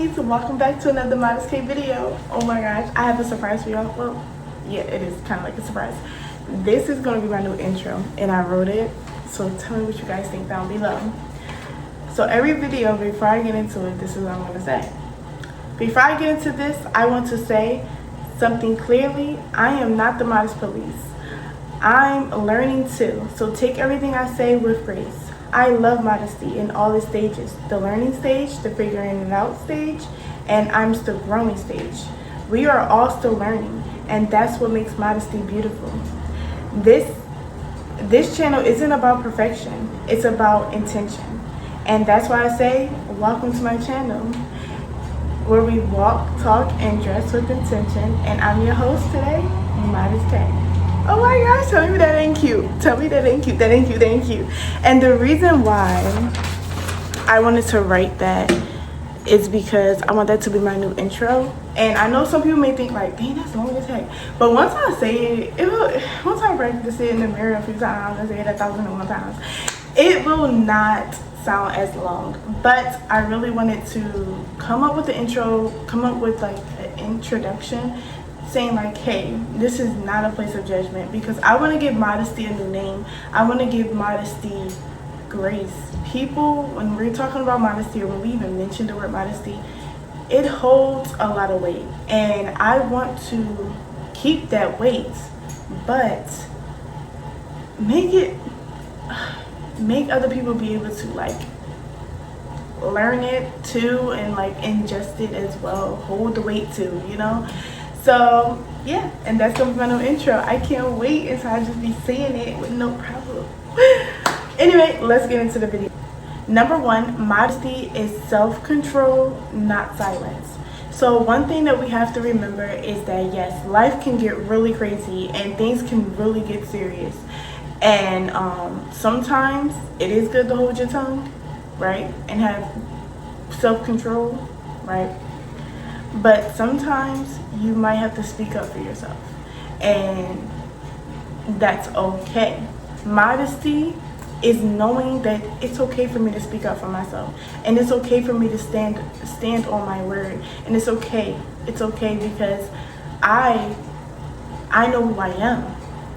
ladies, welcome back to another Modesty video. Oh my gosh, I have a surprise for y'all. Well, yeah, it is kind of like a surprise. This is going to be my new intro and I wrote it, so tell me what you guys think down below. So every video, before I get into it, this is what I'm going to say. Before I get into this, I want to say something clearly. I am not the modest police. I'm learning too, so take everything I say with grace. I love modesty in all its stages, the learning stage, the figuring it out stage, and I'm still growing stage. We are all still learning, and that's what makes modesty beautiful. This channel isn't about perfection, it's about intention. And that's why I say, welcome to my channel, where we walk, talk, and dress with intention. And I'm your host today, Modesty. Oh my gosh, tell me that ain't cute. Tell me that ain't cute, that ain't cute, that ain't cute. And the reason why I wanted to write that is because I want that to be my new intro. And I know some people may think like, dang, that's long as heck. But once I say it, once I practice it in the mirror a few times, I say it 1,001 times, it will not sound as long. But I really wanted to come up with the intro, come up with like an introduction saying like, hey, this is not a place of judgment, because I want to give modesty a new name. I want to give modesty grace. People, when we're talking about modesty, or when we even mention the word modesty, it holds a lot of weight, and I want to keep that weight, but make other people be able to like learn it too, and like ingest it as well, hold the weight too, you know. So yeah, and that's gonna be my new intro. I can't wait until I just be saying it with no problem. Anyway, let's get into the video. Number one, modesty is self-control, not silence. So one thing that we have to remember is that yes, life can get really crazy and things can really get serious. And sometimes it is good to hold your tongue, right? And have self-control, right? But sometimes you might have to speak up for yourself, and that's okay. Modesty is knowing that it's okay for me to speak up for myself, and it's okay for me to stand on my word, and it's okay because I know who I am,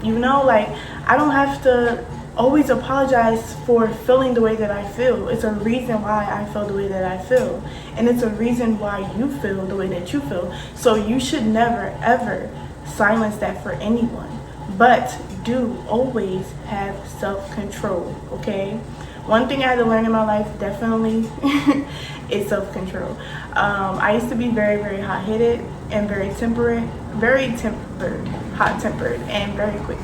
you know. Like, I don't have to always apologize for feeling the way that I feel. It's a reason why I feel the way that I feel, and it's a reason why you feel the way that you feel. So you should never ever silence that for anyone, but do always have self-control. Okay, one thing I had to learn in my life definitely is self-control. I used to be very, very hot-headed and hot-tempered and very quick.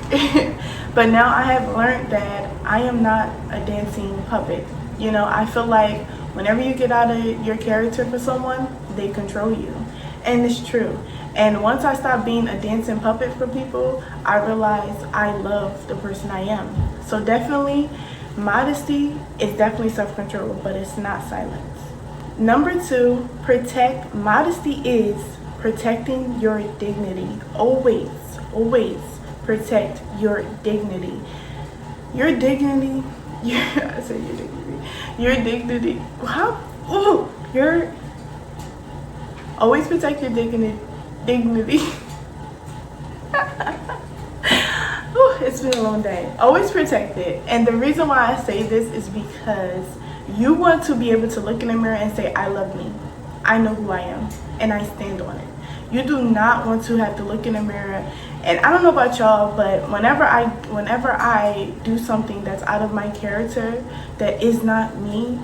But now I have learned that I am not a dancing puppet. You know, I feel like whenever you get out of your character for someone, they control you. And it's true. And once I stopped being a dancing puppet for people, I realized I love the person I am. So definitely, modesty is definitely self-control, but it's not silence. Number two, modesty is protecting your dignity. Always protect your dignity. Your dignity. I said your dignity. Your dignity. How? Ooh, always protect your dignity. Ooh, it's been a long day. Always protect it. And the reason why I say this is because you want to be able to look in the mirror and say, I love me. I know who I am, and I stand on it. You do not want to have to look in the mirror. And I don't know about y'all, but whenever I do something that's out of my character, that is not me,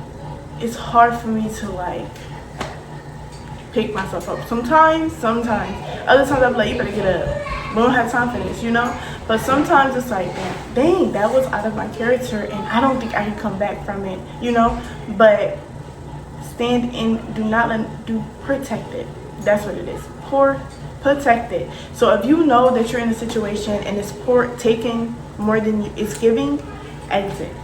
it's hard for me to like pick myself up. Sometimes. Other times I'm like, you better get up. We don't have time for this, you know? But sometimes it's like, dang, that was out of my character and I don't think I can come back from it, you know? But stand in, protect it. That's what it is. Protect it. So if you know that you're in a situation and it's taking more than it's giving, exit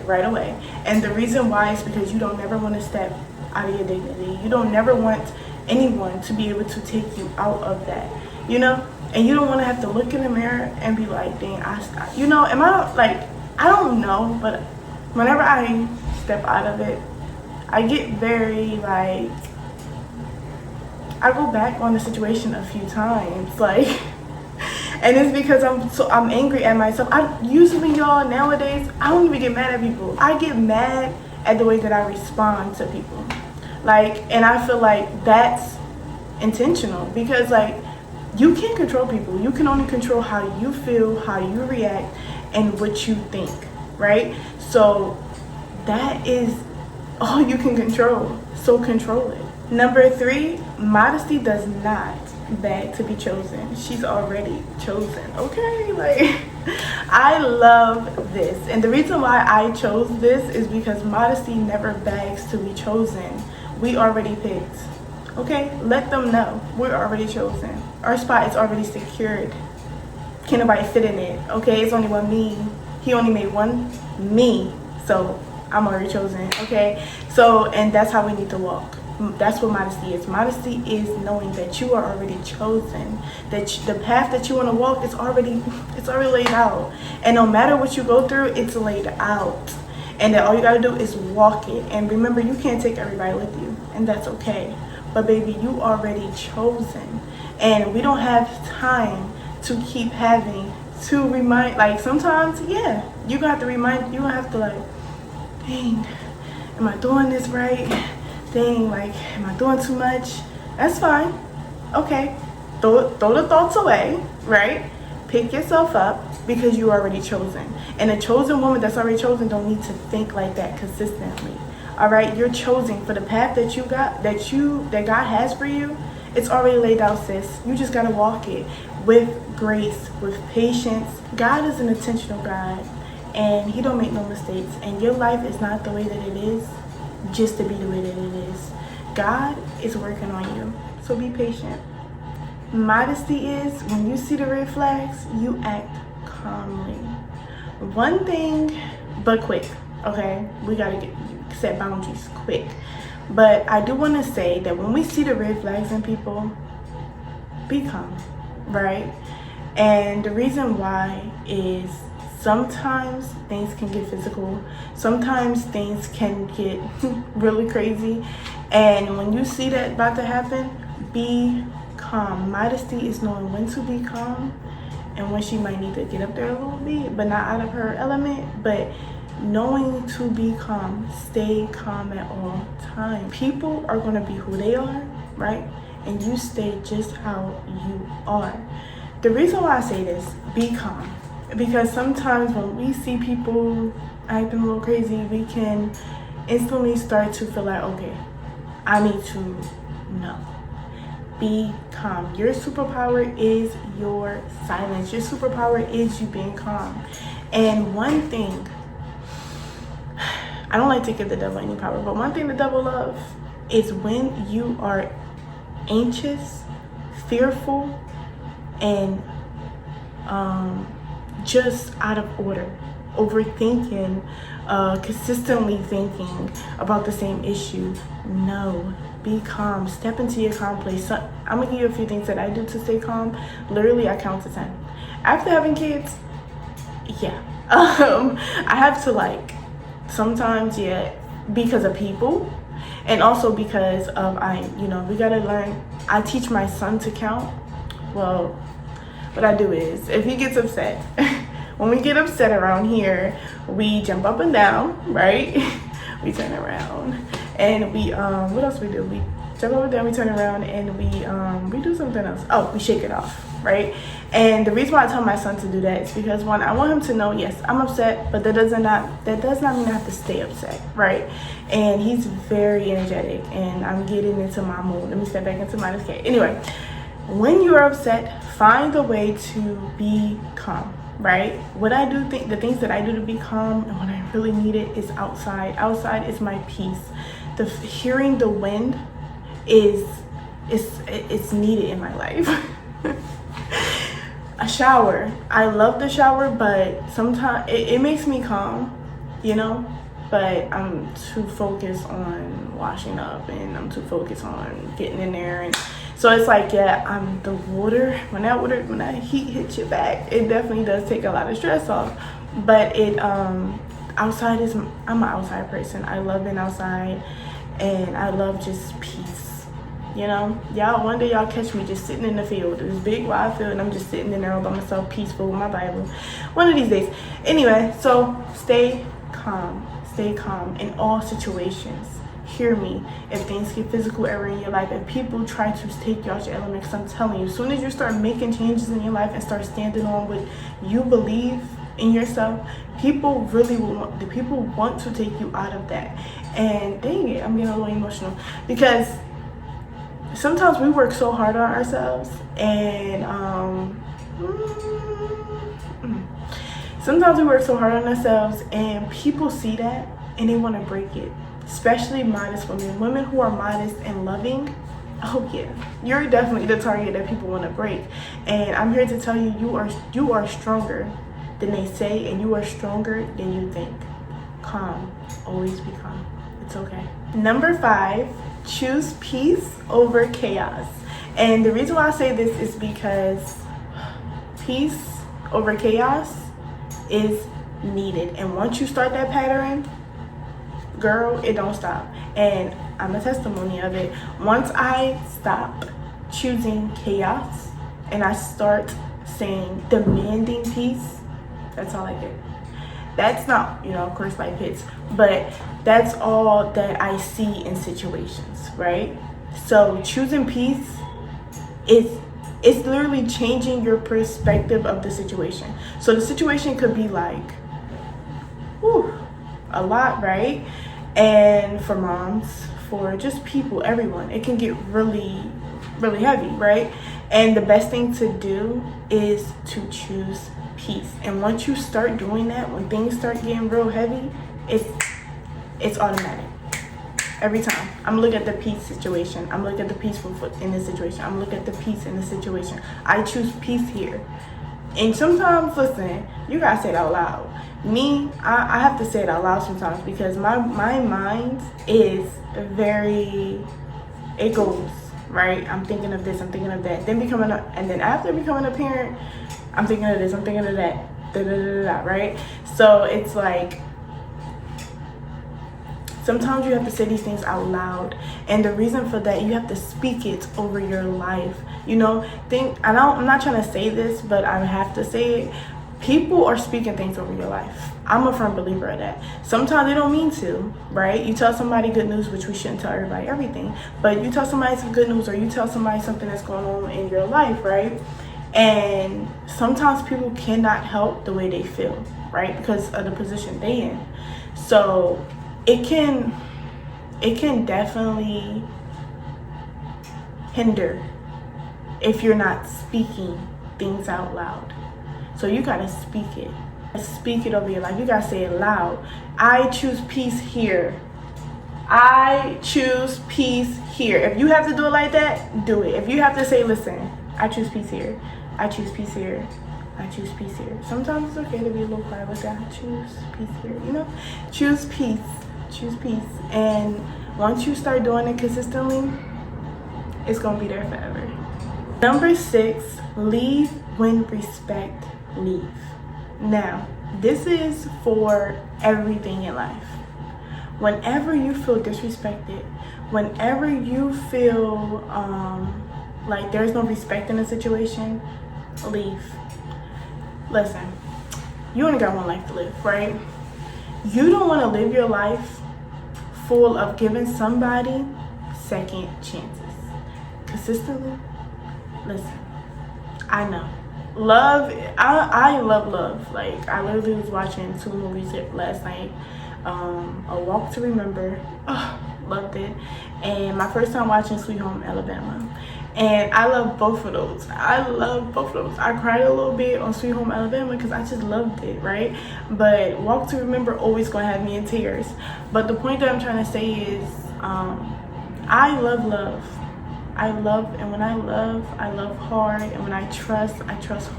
right away. And the reason why is because you don't never want to step out of your dignity. You don't never want anyone to be able to take you out of that, you know. And you don't want to have to look in the mirror and be like, dang, you know, I don't know, but whenever I step out of it, I get very like I go back on the situation a few times, like, and it's because I'm angry at myself. I usually, y'all, nowadays, I don't even get mad at people. I get mad at the way that I respond to people. Like, and I feel like that's intentional, because like, you can't control people. You can only control how you feel, how you react, and what you think, right? So that is all you can control. So control it. Number 3, modesty does not beg to be chosen. She's already chosen, okay? Like, I love this. And the reason why I chose this is because modesty never begs to be chosen. We already picked, okay? Let them know we're already chosen. Our spot is already secured. Can't nobody fit in it, okay? It's only one me. He only made one me, so I'm already chosen, okay? So, and that's how we need to walk. That's what modesty is. Modesty is knowing that you are already chosen, that the path that you want to walk is already laid out, and no matter what you go through, it's laid out, and that all you got to do is walk it. And remember, you can't take everybody with you, and that's okay, but baby, you already chosen. And we don't have time to keep having to remind, like, sometimes, yeah, you got to remind, you have to, like, dang, am I doing this right? Dang, like, am I doing too much? That's fine. Okay, throw the thoughts away, right? Pick yourself up, because you're already chosen. And a chosen woman that's already chosen don't need to think like that consistently. All right, you're chosen for the path that you got, that God has for you. It's already laid out, sis. You just gotta walk it with grace, with patience. God is an intentional God, and he don't make no mistakes. And your life is not the way that it is just to be the way that it is. God is working on you, so be patient. Modesty is when you see the red flags, you act calmly. One thing, but quick, okay? We gotta set boundaries quick. But I do want to say that when we see the red flags in people, be calm, right? And the reason why is sometimes things can get physical. Sometimes things can get really crazy. And when you see that about to happen, be calm. Modesty is knowing when to be calm and when she might need to get up there a little bit, but not out of her element. But knowing to be calm, stay calm at all times. People are going to be who they are, right? And you stay just how you are. The reason why I say this, be calm, because sometimes when we see people acting a little crazy, we can instantly start to feel like, okay, I need to know. Be calm. Your superpower is your silence. Your superpower is you being calm. And one thing, I don't like to give the devil any power, but one thing the devil loves is when you are anxious, fearful, and just out of order, overthinking, consistently thinking about the same issue. No, be calm. Step into your calm place. So, I'm gonna give you a few things that I do to stay calm. Literally, I count to 10. After having kids, yeah, I have to, like, sometimes, yeah, because of people, and also because of we gotta learn. I teach my son to count. Well, what I do is, if he gets upset, when we get upset around here, we jump up and down, right? We turn around, and we what else we do? We jump up and down, we turn around, and we do something else. Oh, we shake it off, right? And the reason why I tell my son to do that is because, one, I want him to know, yes, I'm upset, but that does not mean I have to stay upset, right? And he's very energetic, and I'm getting into my mood. Let me step back into my escape. Anyway, when you're upset, find a way to be calm, right? What I do, the things that I do to be calm, and when I really need it, is outside. Outside is my peace. Hearing the wind it's needed in my life. A shower. I love the shower, but sometimes it makes me calm, but I'm too focused on washing up, and I'm too focused on getting in there, and so it's like, yeah, the water, when that heat hits your back, it definitely does take a lot of stress off. But outside I'm an outside person. I love being outside, and I love just peace. You know, y'all, one day y'all catch me just sitting in the field, this big wide field, and I'm just sitting in there all by myself, peaceful with my Bible. One of these days. Anyway, so stay calm in all situations. Hear me. If things get physical ever in your life, if people try to take you out your element, because I'm telling you, as soon as you start making changes in your life and start standing on what you believe in yourself, people want to take you out of that. And dang it, I'm getting a little emotional, because sometimes we work so hard on ourselves, and people see that and they want to break it. Especially modest women who are modest and loving. Oh yeah, you're definitely the target that people want to break. And I'm here to tell you, you are stronger than they say, and you are stronger than you think. Calm. Always be calm. It's okay. Number 5, choose peace over chaos. And the reason why I say this is because peace over chaos is needed. And once you start that pattern, girl, it don't stop. And I'm a testimony of it. Once I stop choosing chaos and I start demanding peace, that's all I get. That's not, of course life hits, but that's all that I see in situations, right? So choosing peace it's literally changing your perspective of the situation. So the situation could be like, a lot, right? And for moms, for just people, everyone, it can get really, really heavy, right? And the best thing to do is to choose peace. And once you start doing that, when things start getting real heavy, it's automatic. Every time. I'm looking at the peace situation. I'm looking at the peaceful in this situation. I'm looking at the peace in this situation. I choose peace here. And sometimes, listen, you gotta say it out loud. Me, I have to say it out loud sometimes, because my mind is it goes, right? I'm thinking of this, I'm thinking of that. And then after becoming a parent, I'm thinking of this, I'm thinking of that, right? So it's like, sometimes you have to say these things out loud. And the reason for that, you have to speak it over your life. I'm not trying to say this, but I have to say it. People are speaking things over your life. I'm a firm believer of that. Sometimes they don't mean to, right? You tell somebody good news, which we shouldn't tell everybody everything, but you tell somebody some good news, or you tell somebody something that's going on in your life, right? And sometimes people cannot help the way they feel, right? Because of the position they in. So it can definitely hinder if you're not speaking things out loud. So you gotta speak it. Speak it over your life. You gotta say it loud. I choose peace here. I choose peace here. If you have to do it like that, do it. If you have to say, listen, I choose peace here. I choose peace here. I choose peace here. Sometimes it's okay to be a little quiet with that. I choose peace here. Choose peace. Choose peace. And once you start doing it consistently, it's gonna be there forever. Number 6, leave when respect leave. Now, this is for everything in life. Whenever you feel disrespected, whenever you feel like there's no respect in a situation, leave. Listen, you only got one life to live, right? You don't want to live your life full of giving somebody second chances. Consistently, listen, I know. I love love. Like, I literally was watching 2 movies last night. A Walk to Remember. Oh, loved it. And my first time watching Sweet Home Alabama. And I love both of those. I cried a little bit on Sweet Home Alabama because I just loved it, right? But Walk to Remember always gonna have me in tears. But the point that I'm trying to say is, I love love. And when I love hard. And when I trust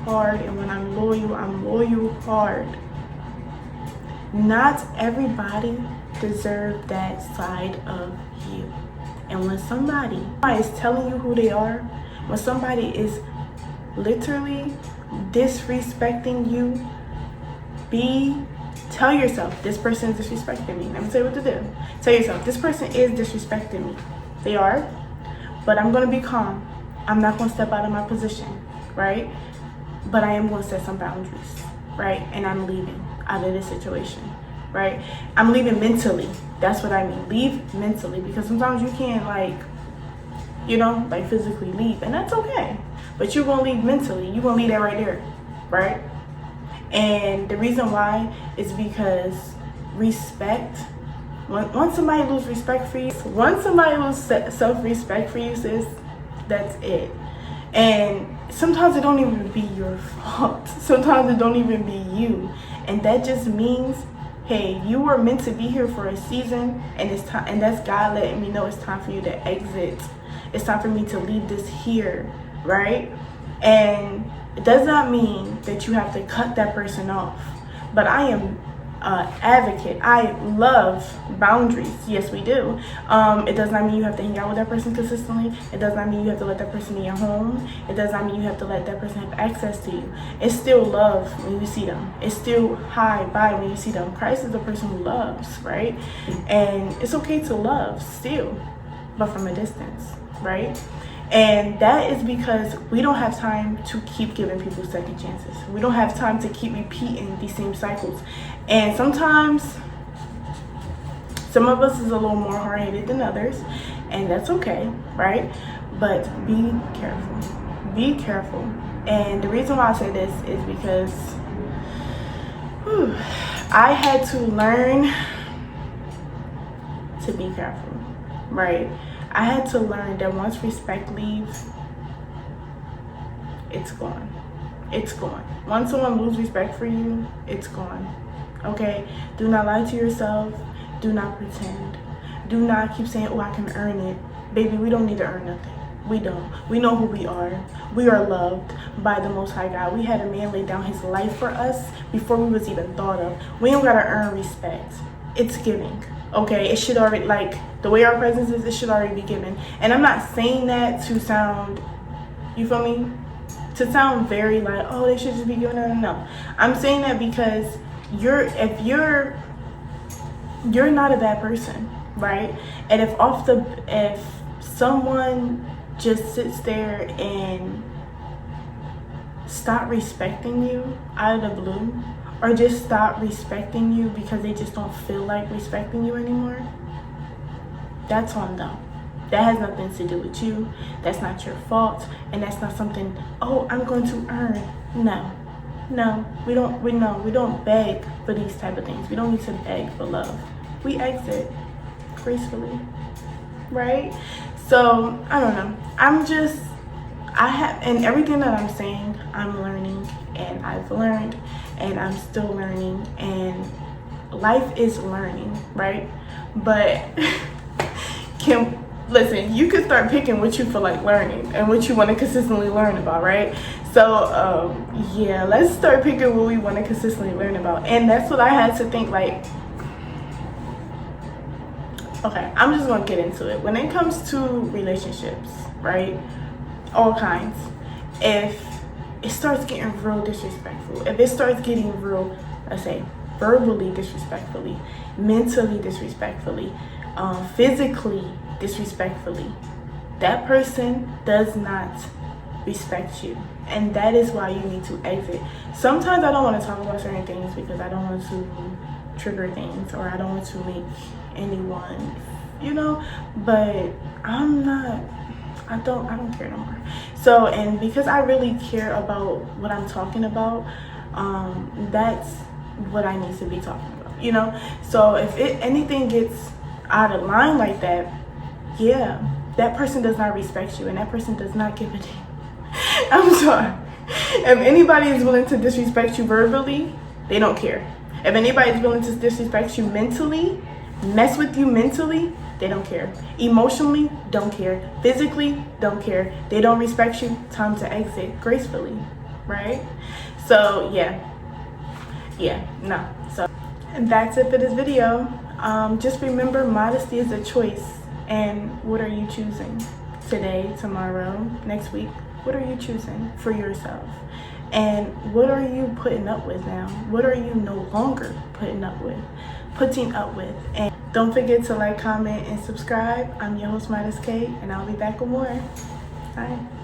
hard. And when I'm loyal hard. Not everybody deserves that side of you. And when somebody is telling you who they are, when somebody is literally disrespecting you, tell yourself, this person is disrespecting me. Let me tell you what to do. Tell yourself, this person is disrespecting me. They are. but I'm going to be calm. I'm not going to step out of my position, right? But I am going to set some boundaries, right? And I'm leaving out of this situation, right? I'm leaving mentally. That's what I mean. Leave mentally, because sometimes you can't, like, physically leave, and that's okay. But you're going to leave mentally. You're going to leave that right there, right? And the reason why is because respect, once somebody loses respect for you, once somebody loses self-respect for you, sis, that's it. And sometimes it don't even be your fault. Sometimes it don't even be you. And that just means, hey, you were meant to be here for a season, and it's time, and that's God letting me know it's time for you to exit. It's time for me to leave this here, right? And it does not mean that you have to cut that person off. But I am advocate. I love boundaries. Yes, we do. It does not mean you have to hang out with that person consistently. It does not mean you have to let that person in your home. It does not mean you have to let that person have access to you. It's still love when you see them. It's still hi, bye when you see them. Christ is the person who loves, right? And it's okay to love still, but from a distance, right? And that is because we don't have time to keep giving people second chances. We don't have time to keep repeating these same cycles. And sometimes some of us is a little more hard-headed than others, and that's okay, right? But be careful. Be careful. And the reason why I say this is because I had to learn to be careful, right? I had to learn that once respect leaves, it's gone. It's gone. Once someone loses respect for you, it's gone. Okay? Do not lie to yourself. Do not pretend. Do not keep saying, oh, I can earn it. Baby, we don't need to earn nothing. We don't. We know who we are. We are loved by the Most High God. We had a man lay down his life for us before we was even thought of. We don't gotta earn respect. It's giving. Okay, it should already, like, the way our presence is, it should already be given. And I'm not saying that to sound, you feel me? To sound very like, oh, they should just be given. No. I'm saying that because if you're not a bad person, right? And if someone just sits there and stop respecting you out of the blue, or just stop respecting you because they just don't feel like respecting you anymore, that's on them. That has nothing to do with you. That's not your fault. And that's not something, oh, I'm going to earn. No, we don't beg for these type of things. We don't need to beg for love. We exit gracefully, right? So, I don't know. And everything that I'm saying, I'm learning, and I've learned, and I'm still learning, and life is learning, right? But listen, you can start picking what you feel like learning and what you want to consistently learn about, right? So, yeah, let's start picking what we want to consistently learn about. And that's what I had to think, like, okay, I'm just going to get into it. When it comes to relationships, right, all kinds, if it starts getting real disrespectful, if it starts getting real, let's say, verbally disrespectfully, mentally disrespectfully, physically disrespectfully, that person does not respect you, and that is why you need to exit. Sometimes I don't want to talk about certain things because I don't want to trigger things, or I don't want to make anyone, but I don't care no more. So, and because I really care about what I'm talking about, that's what I need to be talking about, So if anything gets out of line like that, yeah, that person does not respect you, and that person does not give a damn. I'm sorry. If anybody is willing to disrespect you verbally, they don't care. If anybody is willing to disrespect you mentally, mess with you mentally, they don't care. Emotionally, don't care. Physically, don't care. They don't respect you, time to exit gracefully, right? So, no. So, and that's it for this video. Just remember, modesty is a choice. And what are you choosing? Today, tomorrow, next week? What are you choosing for yourself? And what are you putting up with now? What are you no longer putting up with? And Don't forget to like, comment, and subscribe. I'm your host, Modesty, and I'll be back with more. Bye.